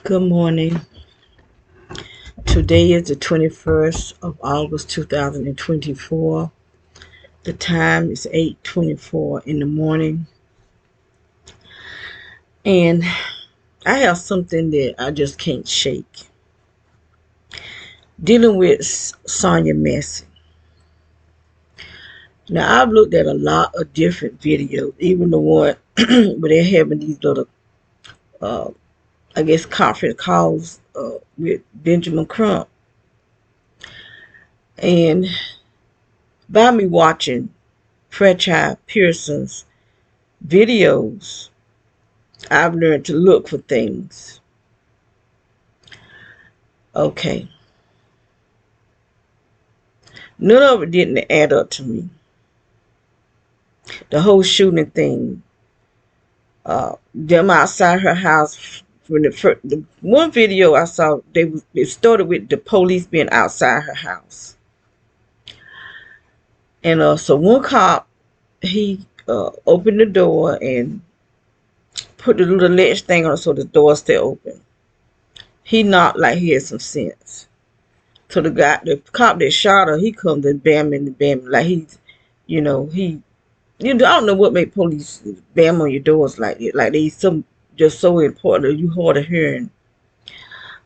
Good morning. Today is the 21st of August 2024. The time is 8:24 in the morning. And I have something that I just can't shake. Dealing with Sonia Massey. Now, I've looked at a lot of different videos, even the one where they're having these little, uh, conference calls with Benjamin Crump. And by me watching Fairchild Pearson's videos, I've learned to look for things. Okay. None of it didn't add up to me. The whole shooting thing. Them outside her house. From the one video I saw, it started with the police being outside her house. And so one cop, he opened the door and put the little latch thing on it so the door stay open. He knocked like he had some sense. So the cop that shot her, he comes and bam like he's, I don't know what make police bam on your doors like it. Like they just so important that you hard of hearing.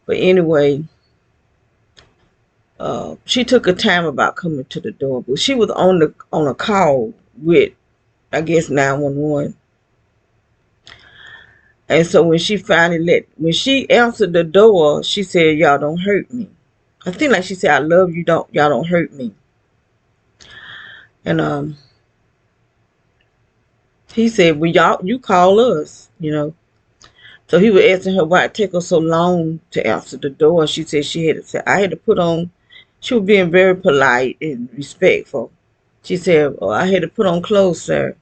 But anyway, she took her time about coming to the door, but she was on a call with, I guess, 911. And so when she answered the door, she said, "Y'all don't hurt me." I think like she said, "I love you, y'all don't hurt me." And he said, "Well, you call us." So he was asking her why it take her so long to answer the door. She said she had to say, I had to put on, she was being very polite and respectful. She said, "Oh, I had to put on clothes, sir."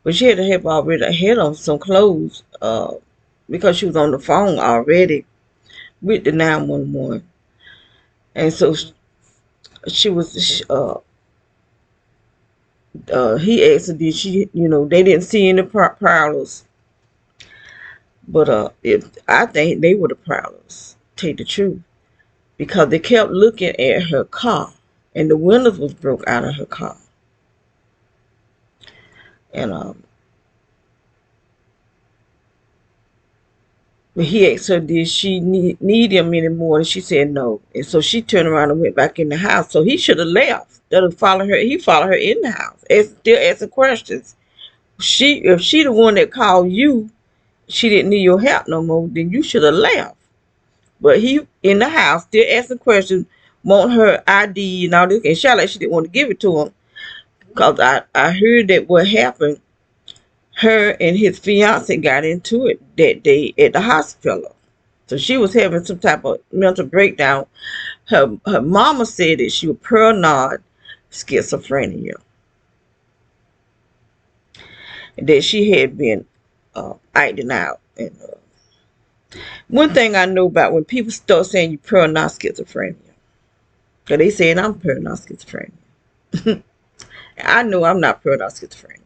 But she had to have already had on some clothes because she was on the phone already with the 911. And so she was, he asked her, did she, they didn't see any prowlers. But I think they were the prowlers, take the truth. Because they kept looking at her car. And the windows was broke out of her car. And but he asked her, did she need him anymore? And she said no. And so she turned around and went back in the house. So he should have left. That'll follow her. He followed her in the house. Still asking questions. If she the one that called you, she didn't need your help no more, then you should have left. But he in the house still asking questions, want her ID and all this. And Charlotte, she didn't want to give it to him. Because I heard that what happened, her and his fiance got into it that day at the hospital. So she was having some type of mental breakdown. Her mama said that she was paranoid schizophrenia. And that she had been acting out. And one thing I know about when people start saying you paranoid schizophrenia, because they saying I'm paranoid schizophrenia. I know I'm not paranoid schizophrenia.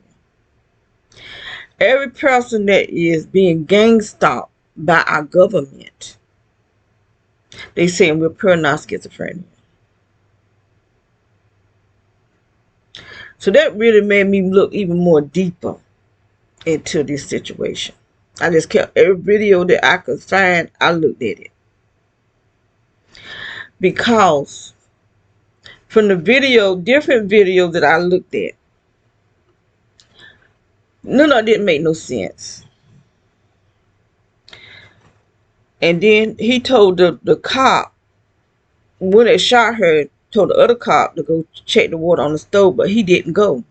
Every person that is being gang stalked by our government, they saying we're paranoid schizophrenia. So that really made me look even more deeper into this situation. I just kept every video that I could find, I looked at it. Because from the different videos that I looked at, none of it didn't make no sense. And then he told the cop, when they shot her, told the other cop to go check the water on the stove, but he didn't go.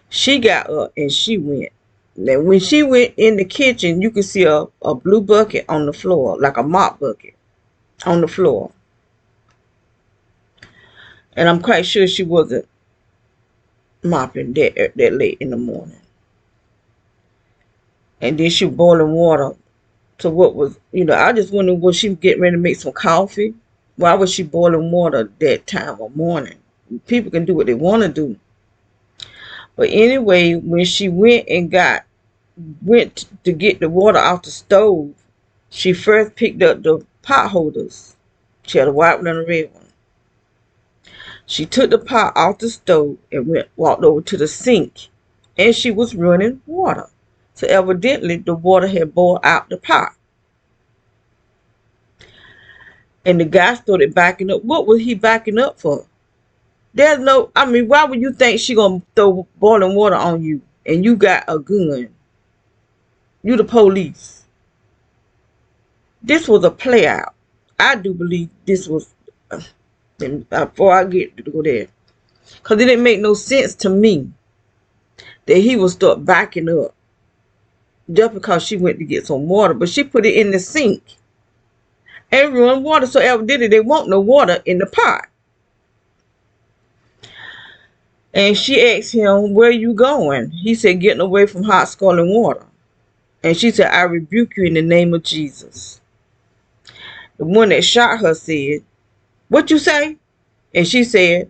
She got up and she went. Now, when she went in the kitchen, you could see a blue bucket on the floor, like a mop bucket on the floor. And I'm quite sure she wasn't mopping that late in the morning. And then she was boiling water. So what was, I just wondered, was she getting ready to make some coffee? Why was she boiling water that time of morning? People can do what they want to do. But anyway, when she went to get the water off the stove, She first picked up the pot holders. She had a white one and a red one. She took the pot off the stove and walked over to the sink, and she was running water. So evidently the water had boiled out the pot. And the guy started backing up. What was he backing up for? There's no, I mean, why would you think she gonna throw boiling water on you and you got a gun? You the police. This was a play out. I do believe this was, before I get to go there, because it didn't make no sense to me that he would start backing up just because she went to get some water. But she put it in the sink and run water. So evidently they want no water in the pot. And she asked him, where you going? He said, getting away from hot scalding water. And she said, I rebuke you in the name of Jesus. The one that shot her said, what you say? And she said,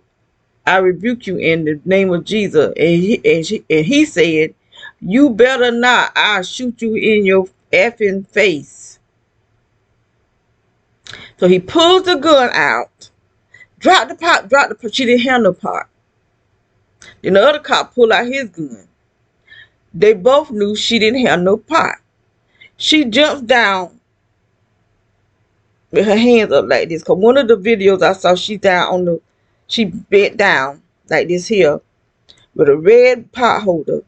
I rebuke you in the name of Jesus. And he said, you better not. I'll shoot you in your effing face. So he pulls the gun out, dropped the pot. She didn't have no pot. Then the other cop pulled out his gun. They both knew she didn't have no pot. She jumps down with her hands up like this. Because one of the videos I saw, she bent down like this here with a red pot holder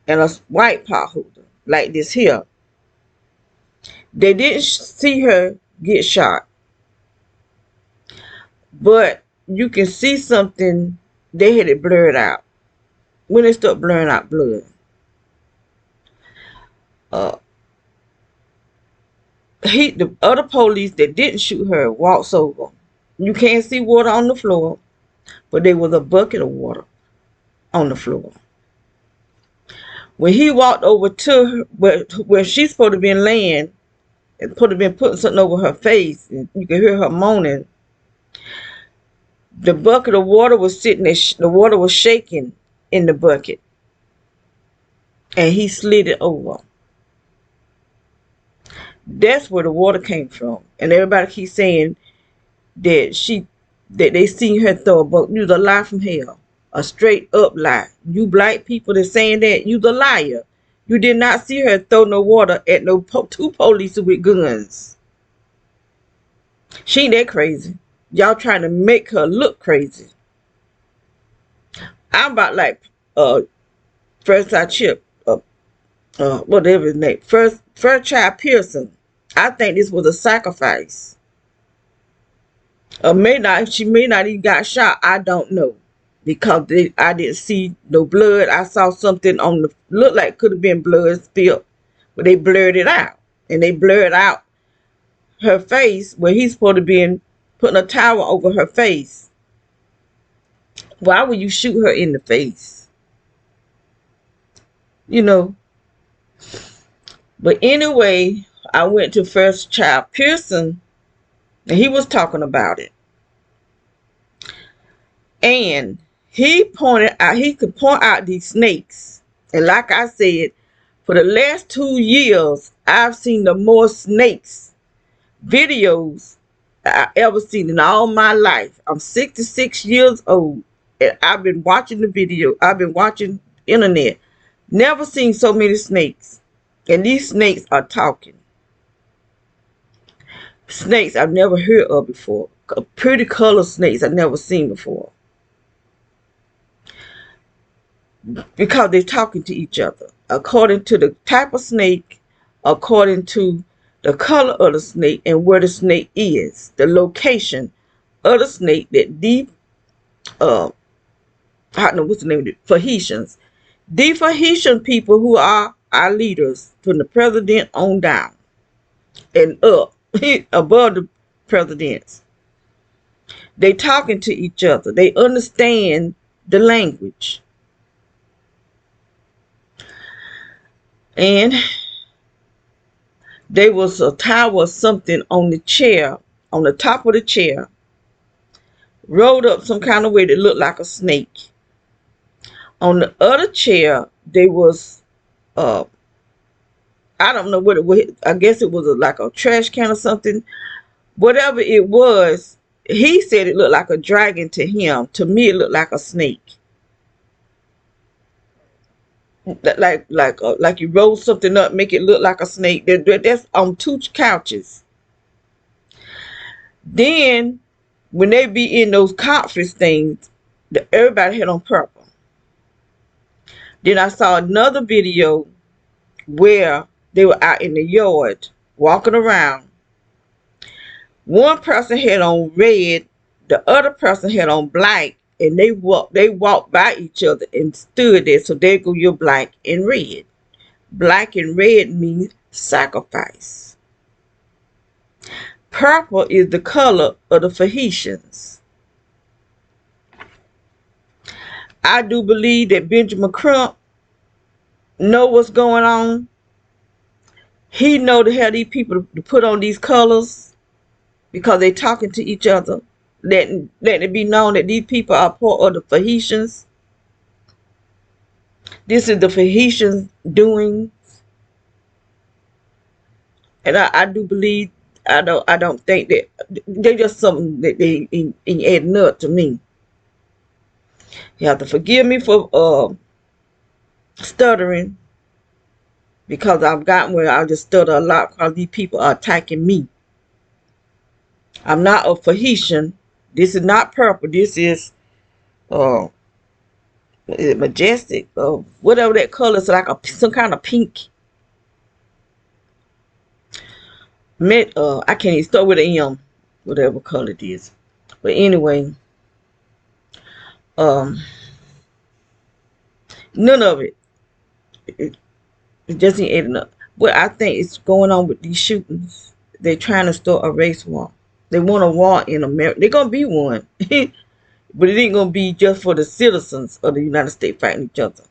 and a white pot holder like this here. They didn't see her get shot. But you can see something, they had it blurred out. When they start blurring out blood. The other police that didn't shoot her walks over. You can't see water on the floor, but there was a bucket of water on the floor. When he walked over to her, where she's supposed to be laying, and supposed to be putting something over her face, and you can hear her moaning. The bucket of water was sitting there, the water was shaking in the bucket. And he slid it over. That's where the water came from. And everybody keeps saying that they seen her throw a bucket. You the lie from hell. A straight up lie. You black people that saying that, you the liar. You did not see her throw no water at no two police with guns. She ain't that crazy. Y'all trying to make her look crazy. I'm about like First I Chip, whatever his name, First Child Pearson. I think this was a sacrifice. She may not even got shot. I don't know, because I didn't see no blood. I saw something on the looked like could have been blood spilled, but they blurred it out, and they blurred out her face where he's supposed to be putting a towel over her face. Why would you shoot her in the face? You know. But anyway, I went to First Child Pearson, and he was talking about it. And he pointed out, he could point out these snakes. And like I said, for the last 2 years, I've seen the more snakes videos I ever seen in all my life. I'm 66 years old, and I've been watching the video. I've been watching internet. Never seen so many snakes. And these snakes are talking. Snakes I've never heard of before. Pretty color snakes I've never seen before. Because they're talking to each other. According to the type of snake, according to the color of the snake, and where the snake is. The location of the snake that I don't know what's the name of it, Tahitians. The Tahitian people who are our leaders from the president on down and up above the presidents. They talking to each other. They understand the language. And there was a towel or something on the chair, on the top of the chair, rolled up some kind of way that looked like a snake. On the other chair, there was I don't know what it was. I guess it was like a trash can or something. Whatever it was, he said it looked like a dragon to him. To me, it looked like a snake. Like you roll something up, make it look like a snake. That's on two couches. Then when they be in those conference things, everybody had on purple. Then I saw another video where they were out in the yard walking around. One person had on red, the other person had on black, and they walked by each other and stood there. So there go your black and red. Black and red means sacrifice. Purple is the color of the Phoenicians. I do believe that Benjamin Crump know what's going on. He know to have these people to put on these colors because they talking to each other. Letting it be known that these people are part of the Phoenicians. This is the Phoenicians doing. And I do believe, I don't think that they're just something that they ain't adding up to me. You have to forgive me for stuttering, because I've gotten where I just stutter a lot because these people are attacking me. I'm not a Phoenician. This is not purple. This is majestic or whatever that color is, like some kind of pink. I can't even start with an M, whatever color it is. But anyway, none of it. It just ain't adding up. But I think it's going on with these shootings. They're trying to start a race war. They want a war in America. They're gonna be one. But it ain't gonna be just for the citizens of the United States fighting each other.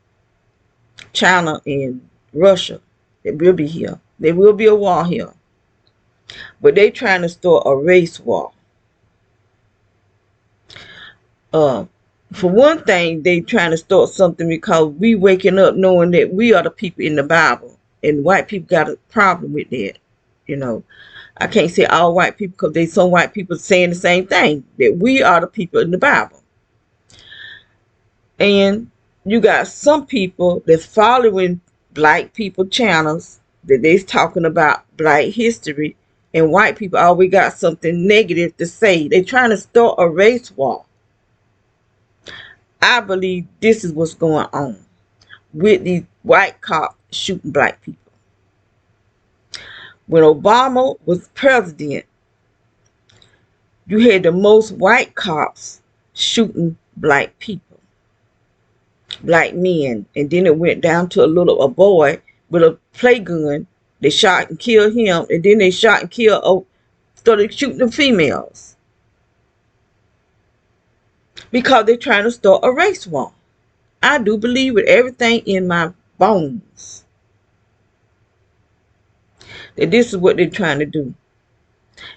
China and Russia, they will be here. There will be a war here. But they trying to start a race war. For one thing, they trying to start something because we waking up knowing that we are the people in the Bible, and white people got a problem with that. You know, I can't say all white people because there's some white people saying the same thing, that we are the people in the Bible. And you got some people that's following black people channels that they's talking about black history, and white people always got something negative to say. They're trying to start a race war. I believe this is what's going on with these white cops shooting black people. When Obama was president, you had the most white cops shooting black people, black men, and then it went down to a boy with a play gun. They shot and killed him, and then they shot and killed, started shooting the females. Because they're trying to start a race war. I do believe with everything in my bones that this is what they're trying to do.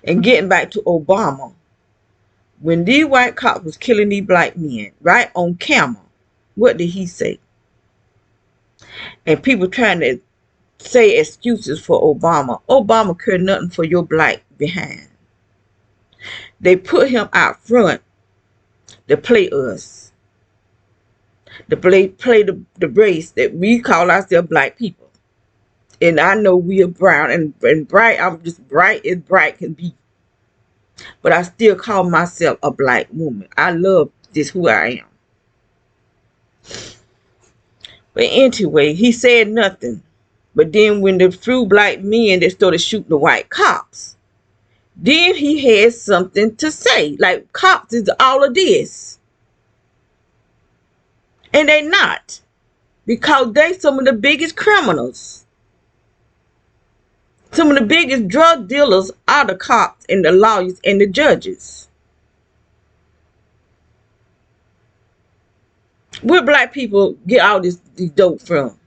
And getting back to Obama, when these white cops was killing these black men right on camera, what did he say? And people trying to say excuses for Obama. Obama cared nothing for your black behind. They put him out front to play us. To play the race that we call ourselves black people. And I know we are brown and bright. I'm just bright as bright can be. But I still call myself a black woman. I love this who I am. But anyway, he said nothing. But then when the few black men that started shooting the white cops, then he had something to say. Like, cops is all of this. And they not. Because they some of the biggest criminals. Some of the biggest drug dealers are the cops and the lawyers and the judges. Where black people get all this dope from?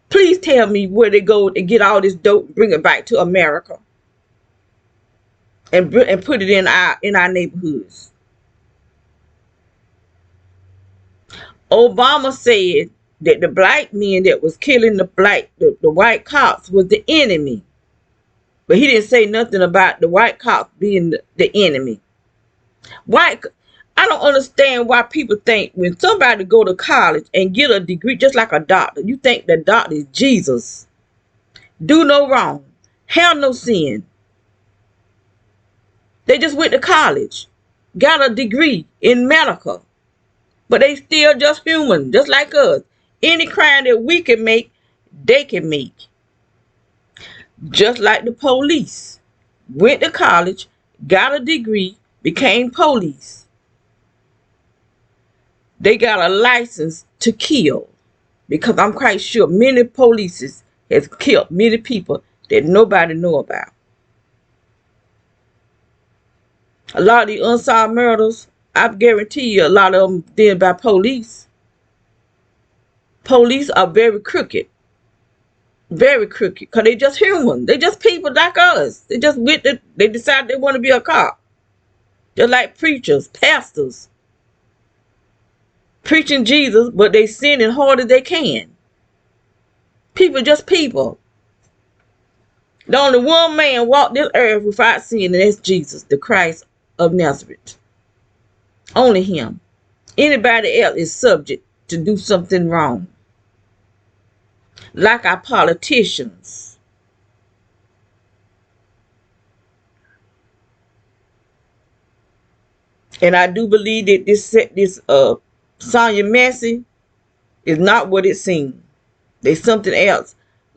Please tell me where they go and get all this dope and bring it back to America. And put it in our neighborhoods. Obama said that the black men that was killing the white cops was the enemy. But he didn't say nothing about the white cops being the enemy. White, I don't understand why people think when somebody go to college and get a degree, just like a doctor, you think the doctor is Jesus. Do no wrong, have no sin. They just went to college, got a degree in medical, but they still just human, just like us. Any crime that we can make, they can make. Just like the police. Went to college, got a degree, became police. They got a license to kill. Because I'm quite sure many police has killed many people that nobody know about. A lot of the unsolved murders, I guarantee you a lot of them done by police. Police are very crooked. Very crooked. Because they just human. They just people like us. They just they decide they want to be a cop. Just like preachers, pastors. Preaching Jesus, but they sinning hard as they can. People just people. The only one man walked this earth without sin, and that's Jesus, the Christ of Nazareth. Only him. Anybody else is subject to do something wrong. Like our politicians. And I do believe that this Sonya Massey is not what it seems. There's something else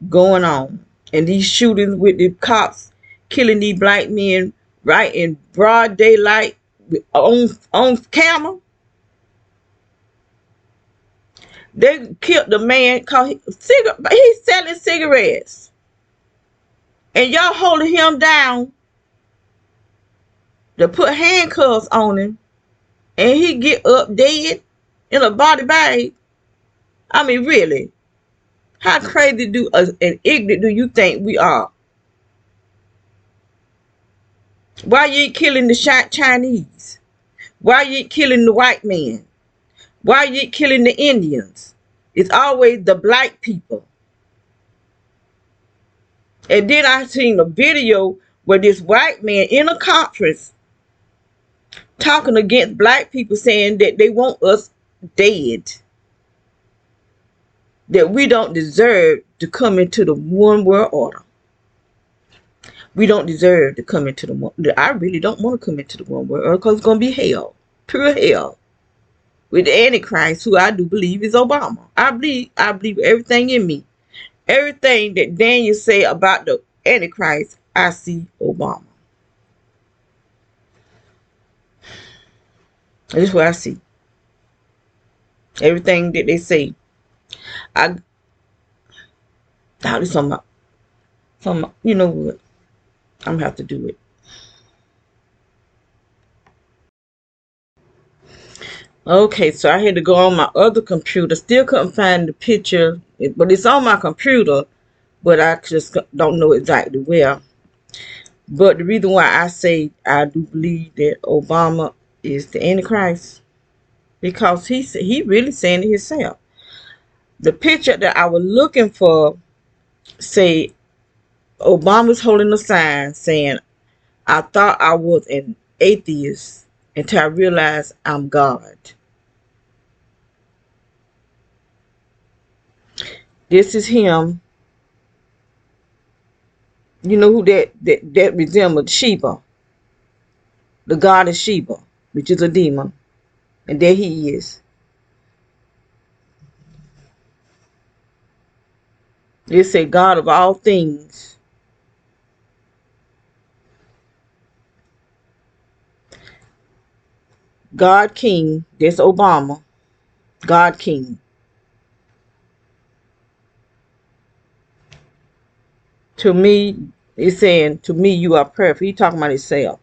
going on. And these shootings with the cops killing these black men right in broad daylight on camera. They killed the man called he's selling cigarettes. And y'all holding him down to put handcuffs on him. And he get up dead in a body bag. I mean, really. How crazy and ignorant do you think we are? Why you ain't killing the Chinese? Why you ain't killing the white man? Why you ain't killing the Indians? It's always the black people. And then I seen a video where this white man in a conference talking against black people, saying that they want us dead. That we don't deserve to come into the one world order. We don't deserve to come into the one. I really don't want to come into the one world order because it's going to be hell. Pure hell. With the Antichrist, who I do believe is Obama. I believe everything in me. Everything that Daniel said about the Antichrist, I see Obama. That's what I see. Everything that they say. You know what? I'm gonna have to do it. Okay, so I had to go on my other computer. Still couldn't find the picture, but it's on my computer, but I just don't know exactly where. But the reason why I say I do believe that Obama is the Antichrist, because he really saying it himself. The picture that I was looking for say Obama's holding a sign saying, "I thought I was an atheist until I realized I'm God." This is him. You know who that resembles Sheba, the goddess Sheba, which is a demon, and there he is. They say God of all things. God King, that's Obama. God King. To me, it's saying, to me, you are perfect. He talking about himself.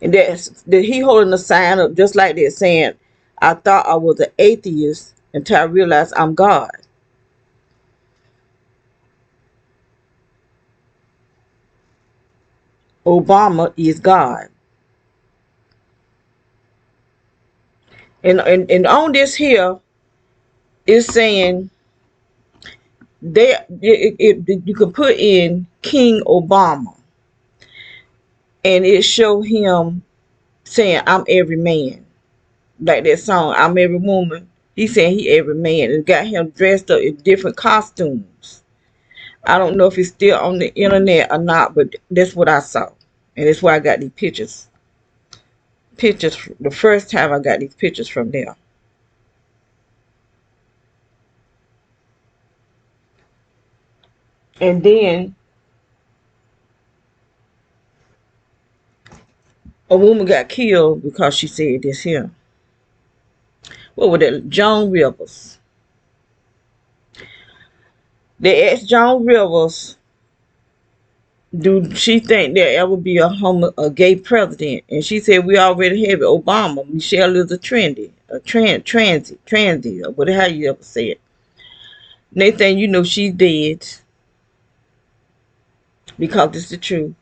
And that he holding the sign up just like that saying, "I thought I was an atheist until I realized I'm God." Obama is God. And on this here, It's saying you can put in King Obama, and it show him saying, "I'm every man," like that song, "I'm every woman." He saying he every man, and got him dressed up in different costumes. I don't know if it's still on the internet or not, but that's what I saw, and that's why I got these pictures. Pictures the first time I got these pictures from there. And then a woman got killed because she said this here. What was that? Joan Rivers. They asked Joan Rivers, do she think there ever be a gay president? And she said, we already have it. Obama. Michelle is a transy, or whatever you ever say it. Nathan, you know she's dead because it's the truth.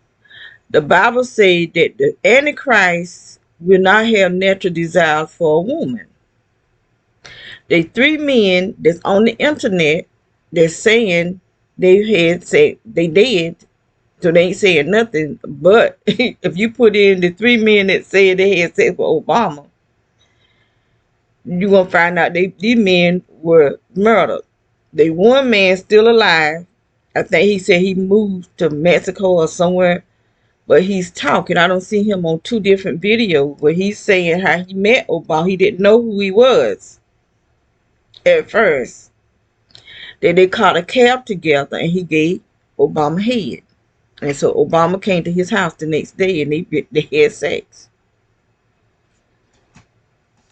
The Bible says that the Antichrist will not have natural desires for a woman. They three men that's on the internet that's saying they had said they did, so they ain't saying nothing. But if you put in the three men that said they had sex with Obama, you're gonna find out these men were murdered. They one man still alive. I think he said he moved to Mexico or somewhere, but he's talking. I don't see him on two different videos where he's saying how he met Obama. He didn't know who he was at first. Then they caught a cab together and he gave Obama head. And so Obama came to his house the next day and they had sex.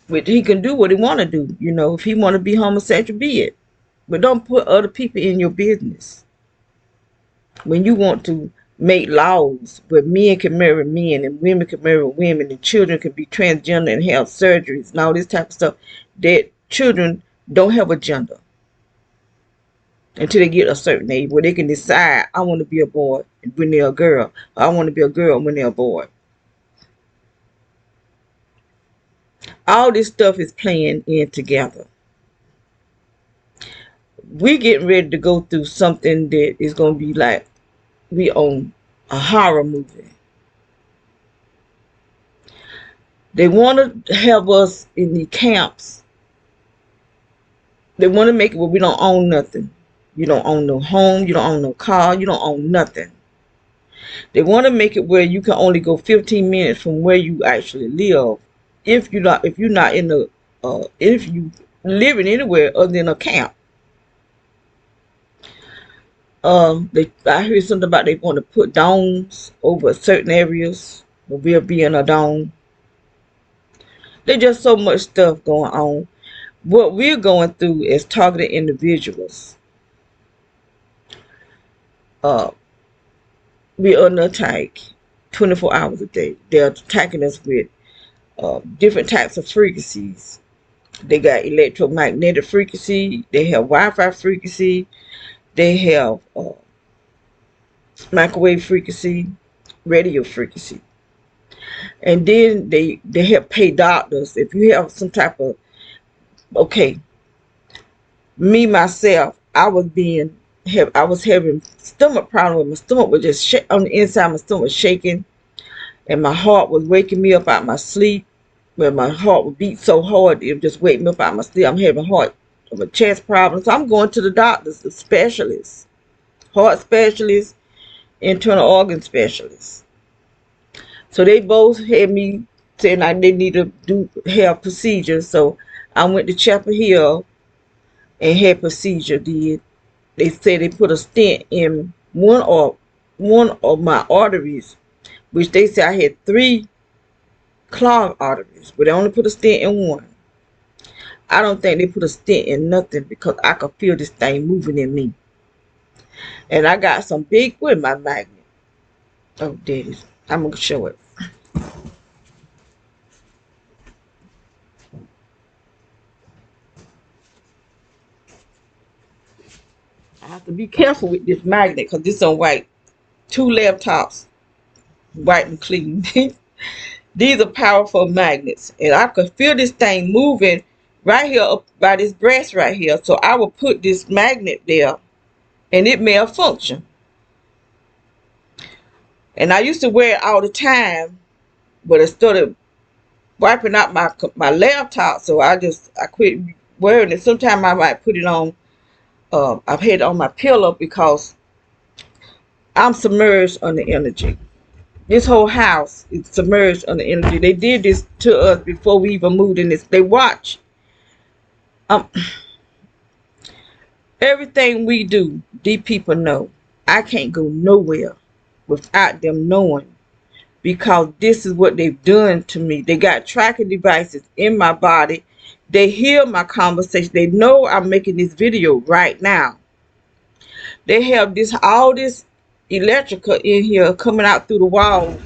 Which he can do what he want to do. You know, if he want to be homosexual, be it. But don't put other people in your business. When you want to make laws where men can marry men and women can marry women and children can be transgender and have surgeries and all this type of stuff, that children don't have a gender until they get a certain age where they can decide, I want to be a boy when they're a girl, or I want to be a girl when they're a boy. All this stuff is playing in together. We getting ready to go through something that is going to be like we own a horror movie. They want to have us in the camps. They want to make it where we don't own nothing. You don't own no home. You don't own no car. You don't own nothing. They want to make it where you can only go 15 minutes from where you actually live. If you're not in the if you living anywhere other than a camp. I heard something about they want to put domes over certain areas where we'll be in a dome. There's just so much stuff going on. What we're going through is targeted individuals. We're under attack 24 hours a day. They're attacking us with different types of frequencies. They got electromagnetic frequency. They have Wi-Fi frequency. They have microwave frequency, radio frequency. And then they help pay doctors. If you have some type of, okay, me myself, I was having stomach problem. My stomach was just on the inside. My stomach was shaking, and my heart was waking me up out of my sleep. Where my heart would beat so hard, it would just wake me up out of my sleep. I'm having chest problems. So I'm going to the doctors, the specialists, heart specialists, internal organ specialists. So they both had me saying they need to have procedures. So I went to Chapel Hill and had procedure did. They said they put a stent in one of my arteries, which they said I had 3 clogged arteries, but they only put a stent in one. I don't think they put a stent in nothing because I could feel this thing moving in me. And I got some big with my magnet. Oh, there it is. I'm going to show it. I have to be careful with this magnet because this on white. 2 laptops, white and clean. These are powerful magnets. And I could feel this thing moving right here up by this breast right here. So I would put this magnet there, and it malfunctioned. And I used to wear it all the time, but it started wiping out my laptop, so I quit wearing it. Sometimes I might put it on. I've had it on my pillow because I'm submerged under energy. This whole house is submerged under energy. They did this to us before we even moved in this. They watch um, everything we do. These people know. I can't go nowhere without them knowing, because this is what they've done to me. They got tracking devices in my body. They hear my conversation. They know I'm making this video right now. They have all this electrical in here coming out through the wall.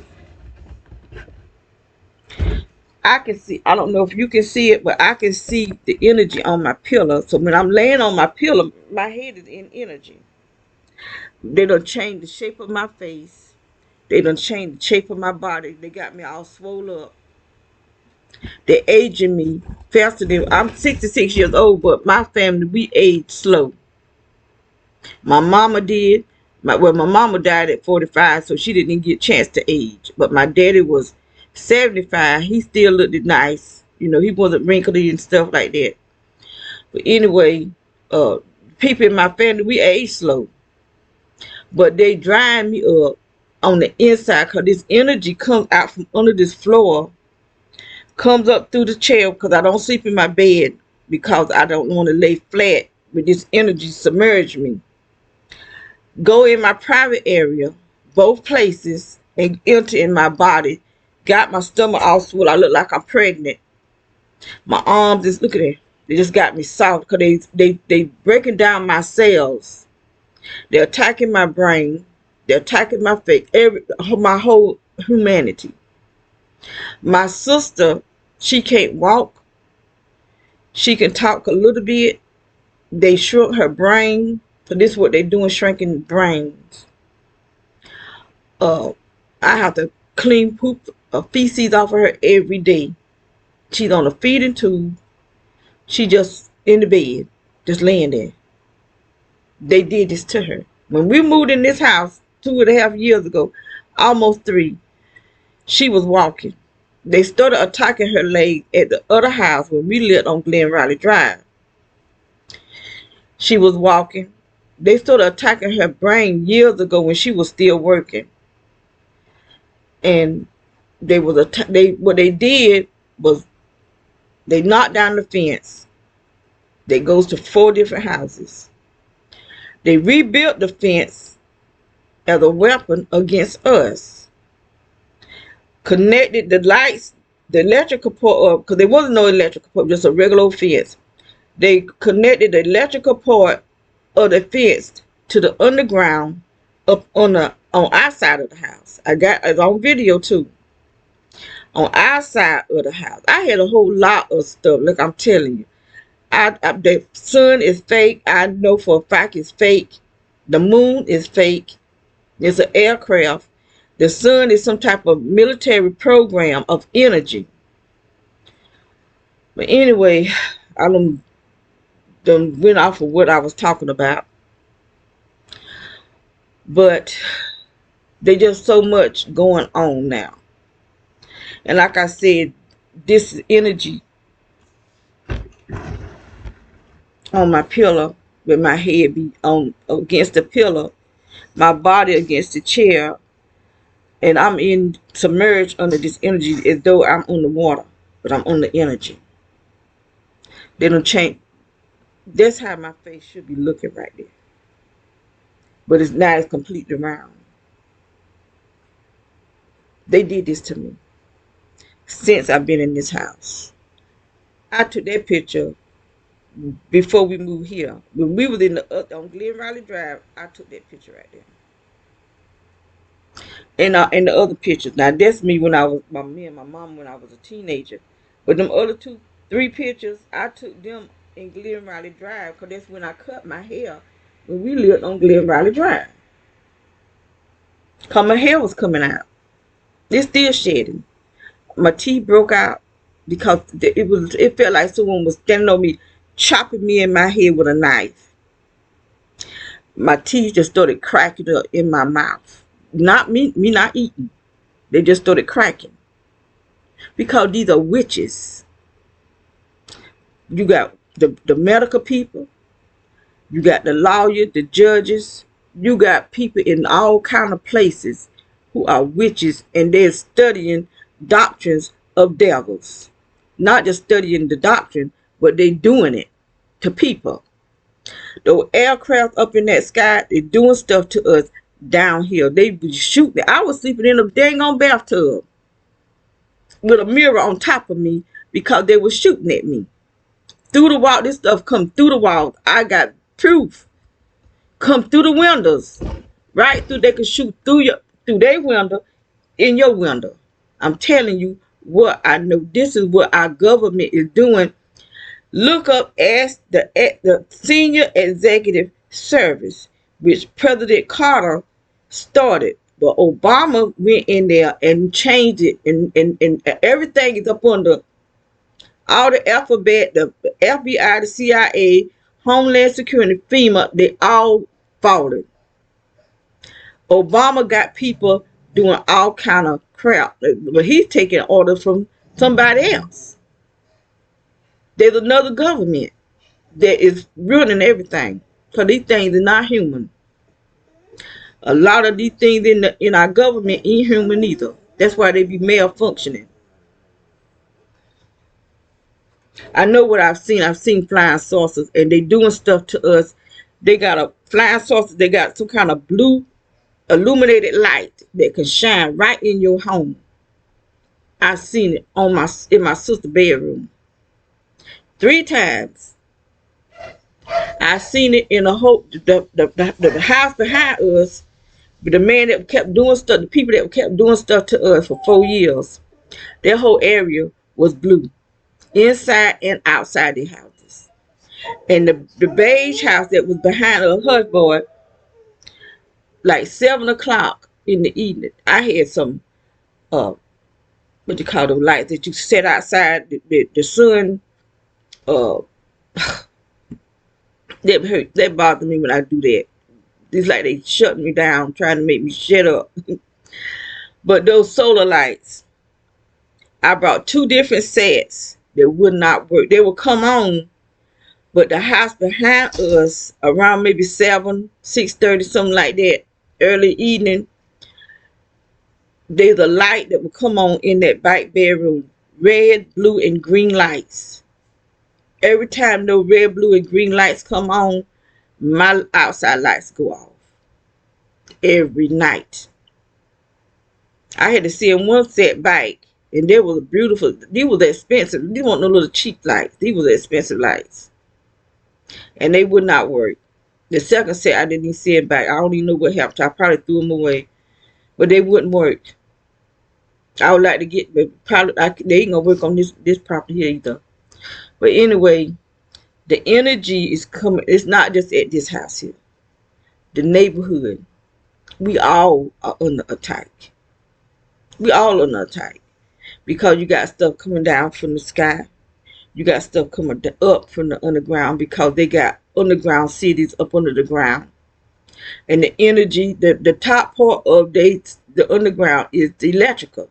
I can see, I don't know if you can see it, but I can see the energy on my pillow. So when I'm laying on my pillow, my head is in energy. They done changed the shape of my face. They done changed the shape of my body. They got me all swole up. They're aging me faster than, I'm 66 years old, but my family, we age slow. My mama did. My mama died at 45, so she didn't even get a chance to age. But my daddy was 75. He still looked nice. You know, he wasn't wrinkly and stuff like that. But anyway, people in my family, we age slow. But they drying me up on the inside, because this energy comes out from under this floor, comes up through the chair, because I don't sleep in my bed because I don't want to lay flat with this energy submerge me. Go in my private area, both places, and enter in my body. Got my stomach all swollen. I look like I'm pregnant. My arms just, look at that. They just got me soft, because they breaking down my cells. They're attacking my brain. They're attacking my face, my whole humanity. My sister, she can't walk. She can talk a little bit. They shrunk her brain. So this is what they're doing, shrinking brains. I have to clean poop, feces off of her every day. She's on a feeding tube. She just in the bed, just laying there. They did this to her. When we moved in this house 2.5 years ago, almost 3, she was walking. They started attacking her leg at the other house when we lived on Glen Riley Drive. She was walking. They started attacking her brain years ago when she was still working. And what they did was they knocked down the fence that goes to 4 different houses. They rebuilt the fence as a weapon against us. Connected the lights, the electrical part, because there wasn't no electrical part, just a regular fence. They connected the electrical part of the fence to the underground up on our side of the house. I got it on video too. On our side of the house, I had a whole lot of stuff. Look, I'm telling you, the sun is fake. I know for a fact it's fake. The moon is fake. It's an aircraft. The sun is some type of military program of energy. But anyway, I done went off of what I was talking about. But there's just so much going on now. And like I said, this energy on my pillow, with my head be on against the pillow, my body against the chair, and I'm submerged under this energy as though I'm on the water, but I'm on the energy. They don't change. That's how my face should be looking right there. But it's now it's completely round. They did this to me since I've been in this house. I took that picture before we moved here. When we was on Glen Riley Drive, I took that picture right there. And the other pictures. Now that's me when me and my mom when I was a teenager. But them other 3 pictures, I took them in Glen Riley Drive, because that's when I cut my hair when we lived on Glen Riley Drive. Because my hair was coming out. It's still shedding. My teeth broke out. because it felt like someone was standing on me, chopping me in my head with a knife. My teeth just started cracking up in my mouth. Not me not eating. They just started cracking. Because these are witches. You got the medical people, you got the lawyers, the judges, you got people in all kind of places who are witches, and they're studying doctrines of devils. Not just studying the doctrine, but they doing it to people. Those aircraft up in that sky, they're doing stuff to us down here. They be shooting. I was sleeping in a dang on bathtub with a mirror on top of me because they were shooting at me. Through the wall, this stuff come through the walls. I got proof. Come through the windows. Right through, they could shoot through their window, in your window. I'm telling you what I know. This is what our government is doing. Look up as the Senior Executive Service, which President Carter started. But Obama went in there and changed it. And everything is up under all the alphabet, the FBI, the CIA, Homeland Security, FEMA, they all followed. Obama got people doing all kind of crap, but he's taking orders from somebody else. There's another government that is ruining everything, because these things are not human. A lot of these things in our government ain't human either. That's why they be malfunctioning. I know what I've seen. I've seen flying saucers, and they doing stuff to us. They got a flying saucer. They got some kind of blue illuminated light that can shine right in your home. I've seen it in my sister's bedroom 3 times. I seen it in the house behind us. The man that kept doing stuff, the people that kept doing stuff to us for 4 years, their whole area was blue, inside and outside their houses. And the beige house that was behind her husband, like 7 o'clock in the evening, I had some what you call those lights that you set outside the sun. That bothered me when I do that. It's like they shut me down, trying to make me shut up. But those solar lights, I brought 2 different sets that would not work. They would come on, but the house behind us, around maybe 6:30, something like that, early evening, there's a light that would come on in that back bedroom. Red, blue, and green lights. Every time those red, blue, and green lights come on, my outside lights go off. Every night. I had to send one set back, and they were beautiful. These were expensive. These weren't no little cheap lights. These were expensive lights. And they would not work. The second set I didn't even send back. I don't even know what happened. I probably threw them away. But they wouldn't work. I would like to get, but probably they ain't gonna work on this property here either. But anyway, the energy is coming. It's not just at this house here. The neighborhood. We all are under attack. We all under attack. Because you got stuff coming down from the sky. You got stuff coming up from the underground, because they got underground cities up under the ground. And the energy, the top part of the underground is the electrical.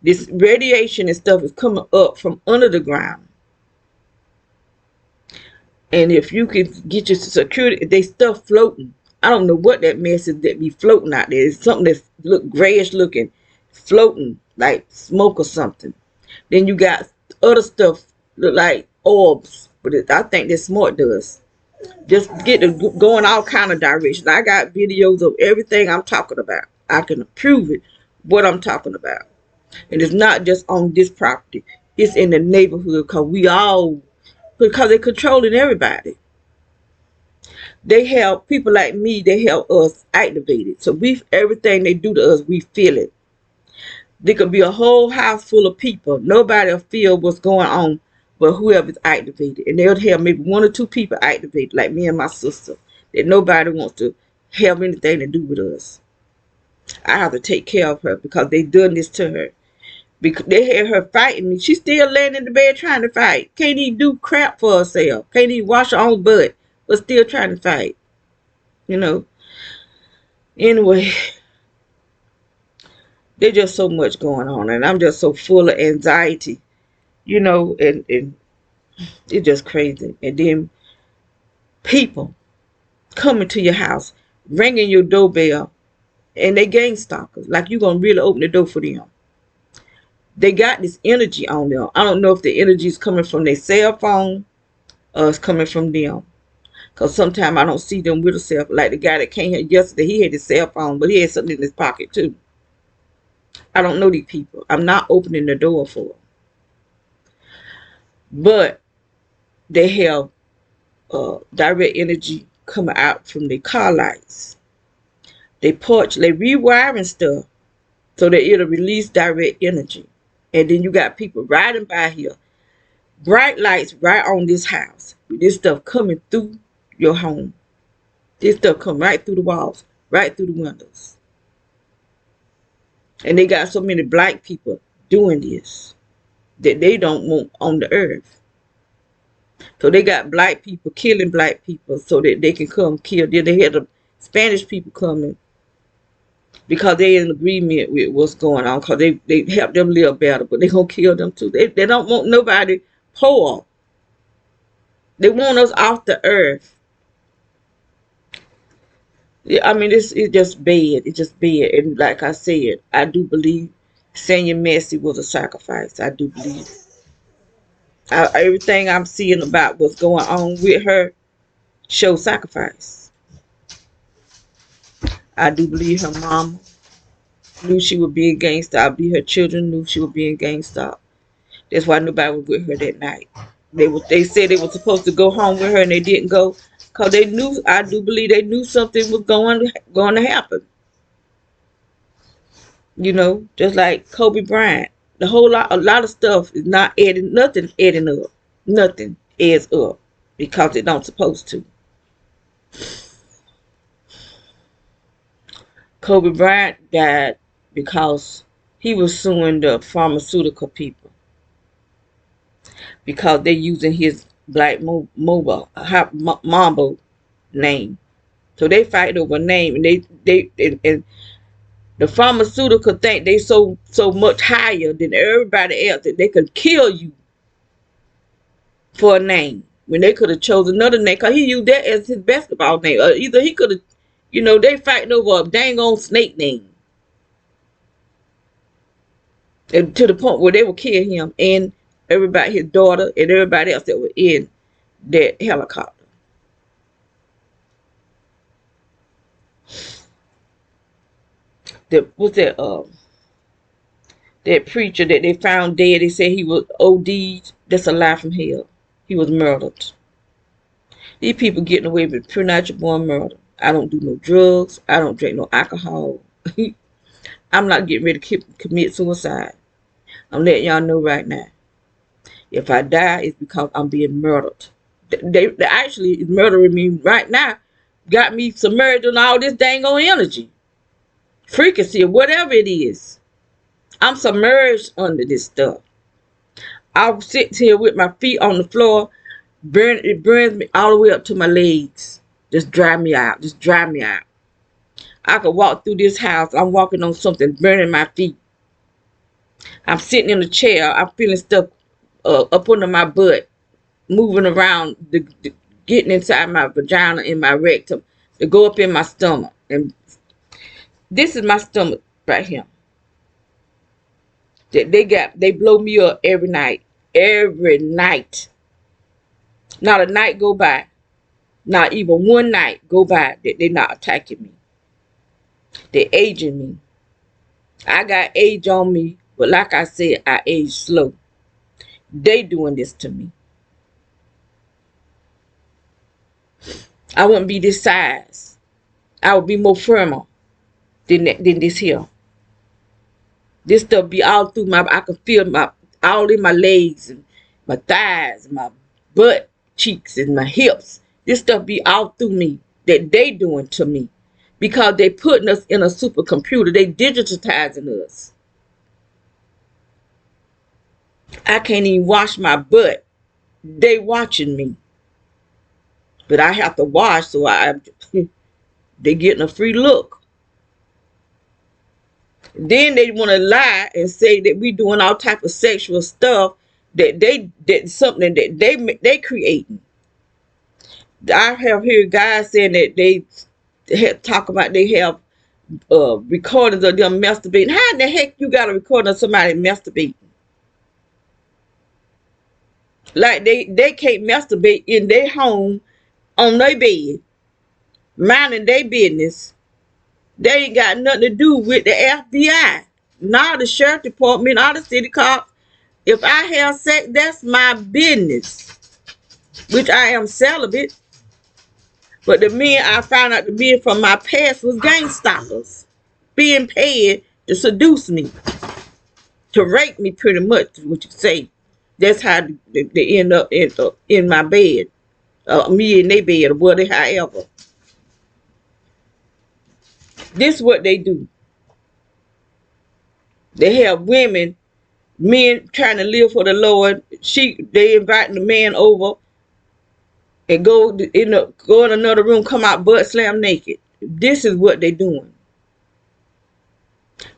This radiation and stuff is coming up from under the ground. And if you can get your security, they stuff floating. I don't know what that mess is that be floating out there. It's something that's look grayish looking, floating like smoke or something. Then you got other stuff look like orbs, but I think that smart does. Just get to going all kind of directions. I got videos of everything I'm talking about. I can prove it, what I'm talking about. And it's not just on this property. It's in the neighborhood, because they're controlling everybody. They help people like me, they help us activate it. So everything they do to us, we feel it. There could be a whole house full of people. Nobody will feel what's going on but whoever's activated. And they'll have maybe 1 or 2 people activated, like me and my sister, that nobody wants to have anything to do with us. I have to take care of her because they done this to her. Because they had her fighting me. She still laying in the bed trying to fight. Can't even do crap for herself. Can't even wash her own butt. But still trying to fight. You know. Anyway, there's just so much going on. And I'm just so full of anxiety. You know, and it's just crazy. And then people coming to your house, ringing your doorbell, and they gang stalkers. Like you gonna really open the door for them. They got this energy on them. I don't know if the energy is coming from their cell phone or it's coming from them. Because sometimes I don't see them with a cell phone. Like the guy that came here yesterday, he had his cell phone, but he had something in his pocket too. I don't know these people. I'm not opening the door for them. But they have direct energy coming out from their car lights. They porch, they rewiring stuff so that it'll release direct energy. And then you got people riding by here. Bright lights right on this house. This stuff coming through your home. This stuff come right through the walls, right through the windows. And they got so many black people doing this that they don't want on the earth. So they got black people killing black people so that they can come kill. Then they had the Spanish people coming because they in agreement with what's going on. Because they help them live better, but they going to kill them too. They don't want nobody poor. They want us off the earth. Yeah, I mean, it's just bad. It's just bad. And like I said, I do believe Senior Messi was a sacrifice. I do believe it. Everything I'm seeing about what's going on with her shows sacrifice. I do believe her mama knew she would be a gangster. I believe her children knew she would be a gangster. That's why nobody was with her that night. They said they were supposed to go home with her and they didn't go because they knew. I do believe they knew something was going to happen. You know, just like Kobe Bryant, a lot of stuff is not adding. Nothing adding up. Nothing adds up because it don't supposed to. Kobe Bryant died because he was suing the pharmaceutical people because they're using his Black Mambo name. So they fight over a name, and and the pharmaceutical think they so much higher than everybody else that they could kill you for a name when they could have chosen another name because he used that as his basketball name. Or either he could have, you know, they fighting over a dang on snake name. And to the point where they would kill him and everybody, his daughter and everybody else that were in that helicopter. What's that preacher that they found dead? They said he was OD'd. That's a lie from hell. He was murdered. These people getting away with pure natural born murder. I don't do no drugs. I don't drink no alcohol. I'm not getting ready to commit suicide. I'm letting y'all know right now. If I die, it's because I'm being murdered. They actually is murdering me right now. Got me submerged in all this dang on energy. Frequency or whatever it is. I'm submerged under this stuff. I'll sit here with my feet on the floor. It burns me all the way up to my legs. Just dry me out. Just dry me out. I could walk through this house. I'm walking on something burning my feet. I'm sitting in a chair. I'm feeling stuff up under my butt. Moving around. Getting inside my vagina and my rectum. To go up in my stomach. And this is my stomach right here. They blow me up every night. Every night. Not a night go by. Not even one night go by that they're not attacking me. They're aging me. I got age on me, but like I said, I age slow. They doing this to me. I wouldn't be this size. I would be more firmer than this here. This stuff be all through I can feel all in my legs and my thighs, and my butt cheeks and my hips. This stuff be all through me that they doing to me. Because they putting us in a supercomputer. They digitizing us. I can't even wash my butt. They watching me. But I have to wash, so they getting a free look. Then they want to lie and say that we doing all type of sexual stuff that something that they creating. I have heard guys saying that they talk about they have recordings of them masturbating. How in the heck you got a recording of somebody masturbating? Like they can't masturbate in their home on their bed, minding their business. They ain't got nothing to do with the FBI, not the sheriff department, or the city cops. If I have sex, that's my business, which I am celibate. But the men I found out the men from my past was gang stalkers, being paid to seduce me, to rape me pretty much, what you say. That's how they end up in my bed, me in their bed, or whatever, however. This is what they do. They have men trying to live for the Lord. They inviting the man over and go in another room, come out butt slam naked. This is what they doing.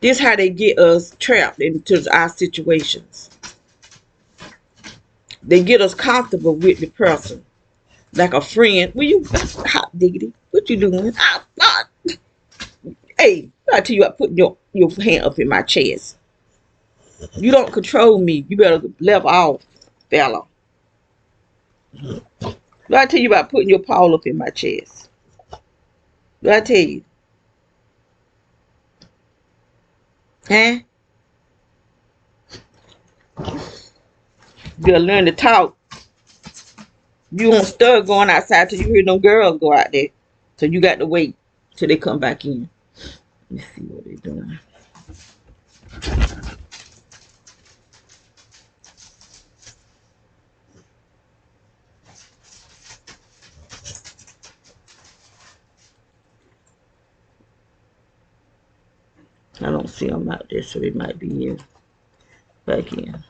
This how they get us trapped into our situations. They get us comfortable with the person, like a friend. Well, you hot diggity, what you doing? Hey, I tell you, I put your hand up in my chest. You don't control me. You better left off, fella. What I tell you about putting your paw up in my chest? What I tell you? Huh? You better learn to talk. You won't start going outside till you hear them girls go out there. So you got to wait till they come back in. Let's see what they're doing. I don't see them out there, so they might be in back in.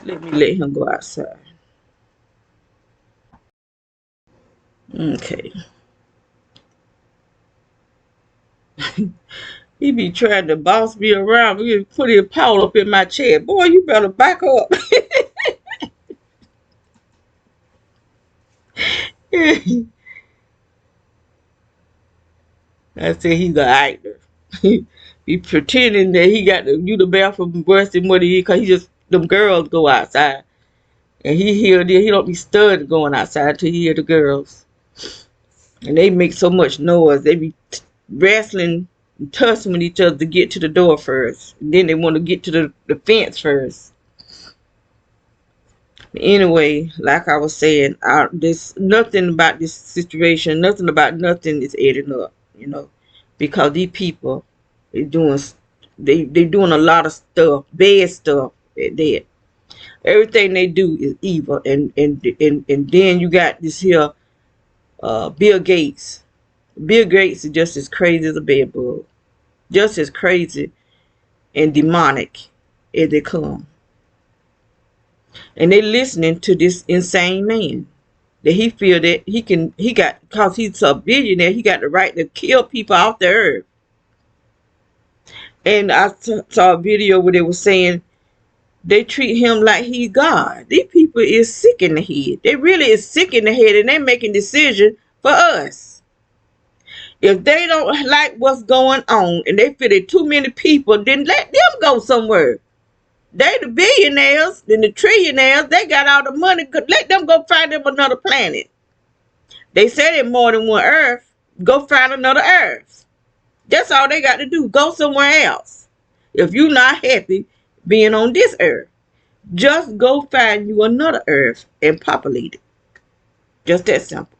Let me let him go outside. Okay. He be trying to boss me around. He put his paw up in my chest. Boy, you better back up. I said he's an actor. He pretending that he got to use the bathroom worse than what he is, because he just, them girls go outside. And he don't be studying going outside till he hear the girls. And they make so much noise. They be wrestling and tussling with each other to get to the door first. And then they want to get to the fence first. But anyway, like I was saying, there's nothing about this situation, nothing about nothing is adding up, because these people they doing a lot of stuff, bad stuff. Everything they do is evil, and then you got this here Bill Gates. Bill Gates is just as crazy as a bedbug, just as crazy and demonic as they come. And they listening to this insane man that he feel that because he's a billionaire, he got the right to kill people off the earth. And I saw a video where they were saying they treat him like he's God. These people is sick in the head. They really is sick in the head, and they're making decisions for us. If they don't like what's going on and they feel that too many people, then let them go somewhere. They the billionaires, then the trillionaires, they got all the money. Let them go find them another planet. They said it more than one earth. Go find another earth. That's all they got to do. Go somewhere else. If you're not happy being on this earth, just go find you another earth and populate it. Just that simple.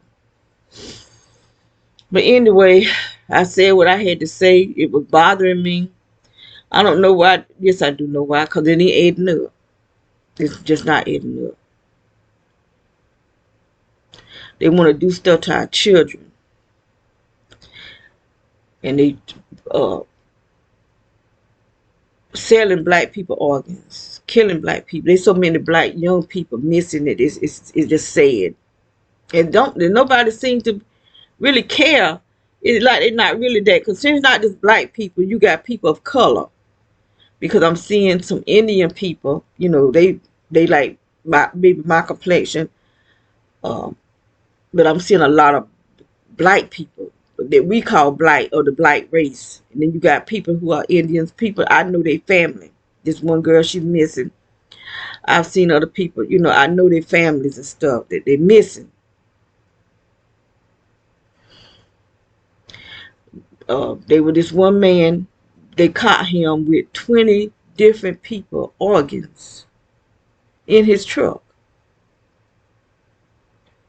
But anyway, I said what I had to say. It was bothering me. I don't know why. Yes, I do know why. Because it ain't adding up. It's just not adding up. They want to do stuff to our children. And they selling black people organs, killing black people. There's so many black young people missing it. It's just sad. And nobody seems to really care. It's like they're not really that concerned. It's not just black people. You got people of color. Because I'm seeing some Indian people, they like maybe my complexion. But I'm seeing a lot of black people that we call black or the black race. And then you got people who are Indians, people I know their family. This one girl, she's missing. I've seen other people, I know their families and stuff that they're missing. They were this one man, they caught him with 20 different people organs in his truck.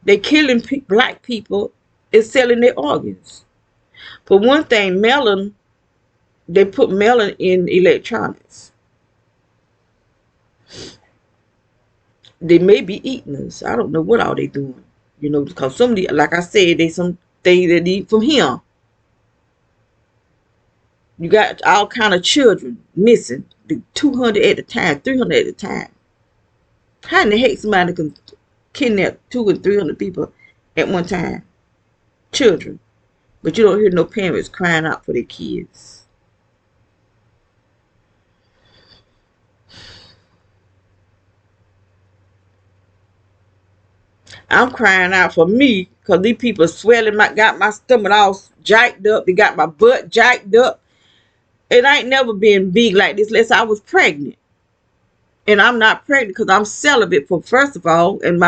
They killing black people and selling their organs. For one thing, they put melon in electronics. They may be eating us. I don't know what all they doing. Because some of the, like I said, they some things they eat from here. You got all kind of children missing. 200 at a time, 300 at a time. How in the heck somebody can kidnap 200 and 300 people at one time? Children. But you don't hear no parents crying out for their kids. I'm crying out for me because these people swelling. Got my stomach all jacked up. They got my butt jacked up. And I ain't never been big like this unless I was pregnant. And I'm not pregnant because I'm celibate for first of all. And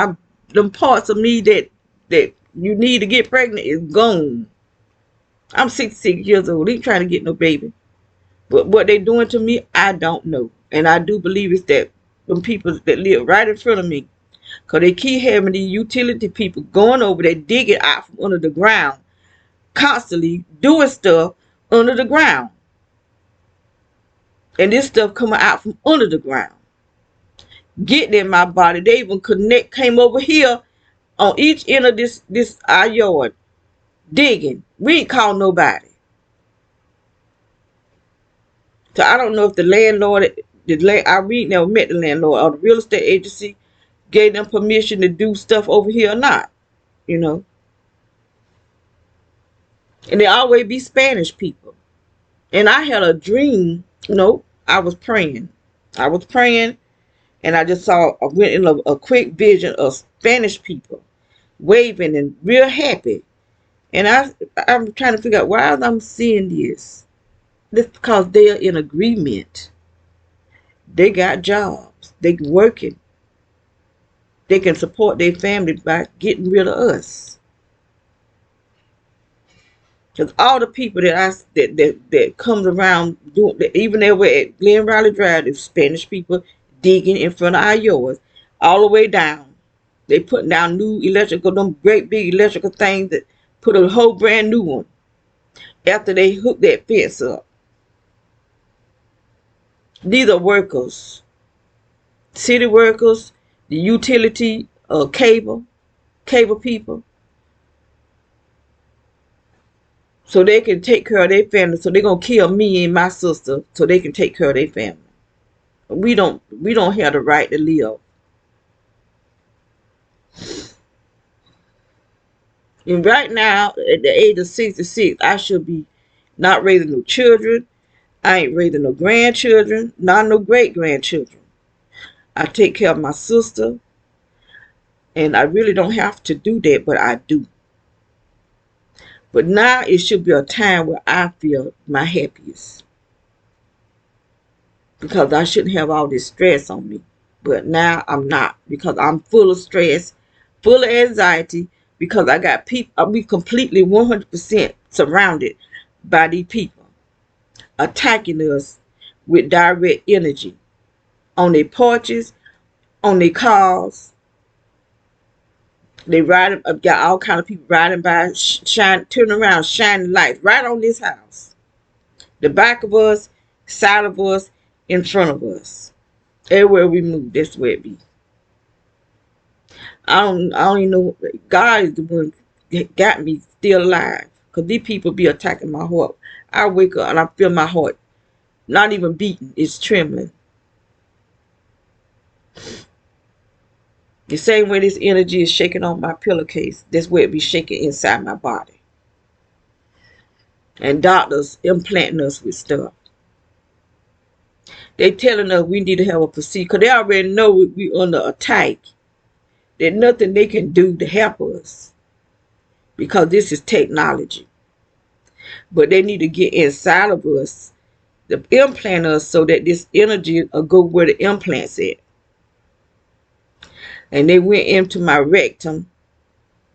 them parts of me that you need to get pregnant is gone. I'm 66 years old. Ain't trying to get no baby. But what they doing to me, I don't know. And I do believe it's that them people that live right in front of me. Because they keep having these utility people going over there, digging out from under the ground. Constantly doing stuff under the ground. And this stuff coming out from under the ground. Getting in my body. They even came over here on each end of this our yard. Digging. We ain't called nobody. So I don't know if the landlord, we never met the landlord or the real estate agency gave them permission to do stuff over here or not. And they always be Spanish people. And I had a dream. I was praying. And I just I went in a quick vision of Spanish people waving and real happy. And I'm trying to figure out why I'm seeing this. This because they are in agreement. They got jobs. They working. They can support their family by getting rid of us. Because all the people that comes around doing that, even they were at Glen Riley Drive, the Spanish people digging in front of our yards, all the way down. They putting down new electrical, them great big electrical things that put a whole brand new one after they hooked that fence up. These are workers, city workers, the utility cable people. So they can take care of their family. So they're gonna kill me and my sister so they can take care of their family. We don't have the right to live. And right now, at the age of 66, I should be not raising no children. I ain't raising no grandchildren, not no great grandchildren. I take care of my sister, and I really don't have to do that, but I do. But now it should be a time where I feel my happiest. Because I shouldn't have all this stress on me. But now I'm not. Because I'm full of stress, full of anxiety. Because I got people, I'll be completely 100% surrounded by these people. Attacking us with direct energy. On their porches, on their cars. They riding, got all kind of people riding by, turning around, shining lights right on this house. The back of us, side of us, in front of us. Everywhere we move, that's where it be. I don't even know. God is the one that got me still alive. Because these people be attacking my heart. I wake up and I feel my heart Not even beating, it's trembling. The same way this energy is shaking on my pillowcase, that's where it be shaking inside my body. And doctors implanting us with stuff. They telling us we need to have a procedure because they already know we under attack. There's nothing they can do to help us because this is technology. But they need to get inside of us, to implant us so that this energy will go where the implant's at. And they went into my rectum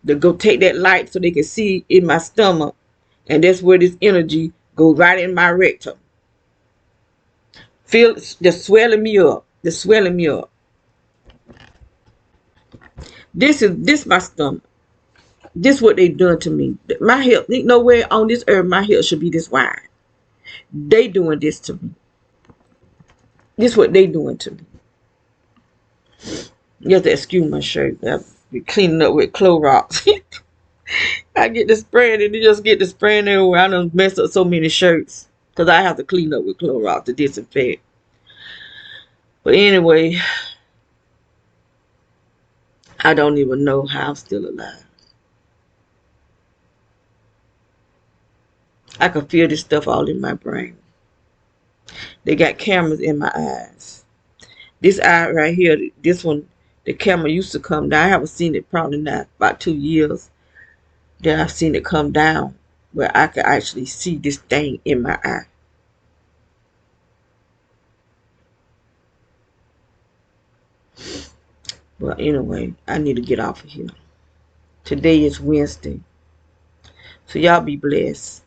to go take that light so they can see in my stomach. And that's where this energy goes right in my rectum. Feel just swelling me up. Just swelling me up. This my stomach. This what they done to me. My hip, nowhere on this earth my hip should be this wide. They doing this to me. This what they doing to me. You have to excuse my shirt. I be cleaning up with Clorox. I get the spraying and they just get the spraying everywhere. I done messed up so many shirts because I have to clean up with Clorox to disinfect. But anyway, I don't even know how I'm still alive. I can feel this stuff all in my brain. They got cameras in my eyes. This eye right here, this one, the camera used to come down. I haven't seen it probably not about 2 years. Then I've seen it come down where I can actually see this thing in my eye. But anyway, I need to get off of here. Today is Wednesday. So y'all be blessed.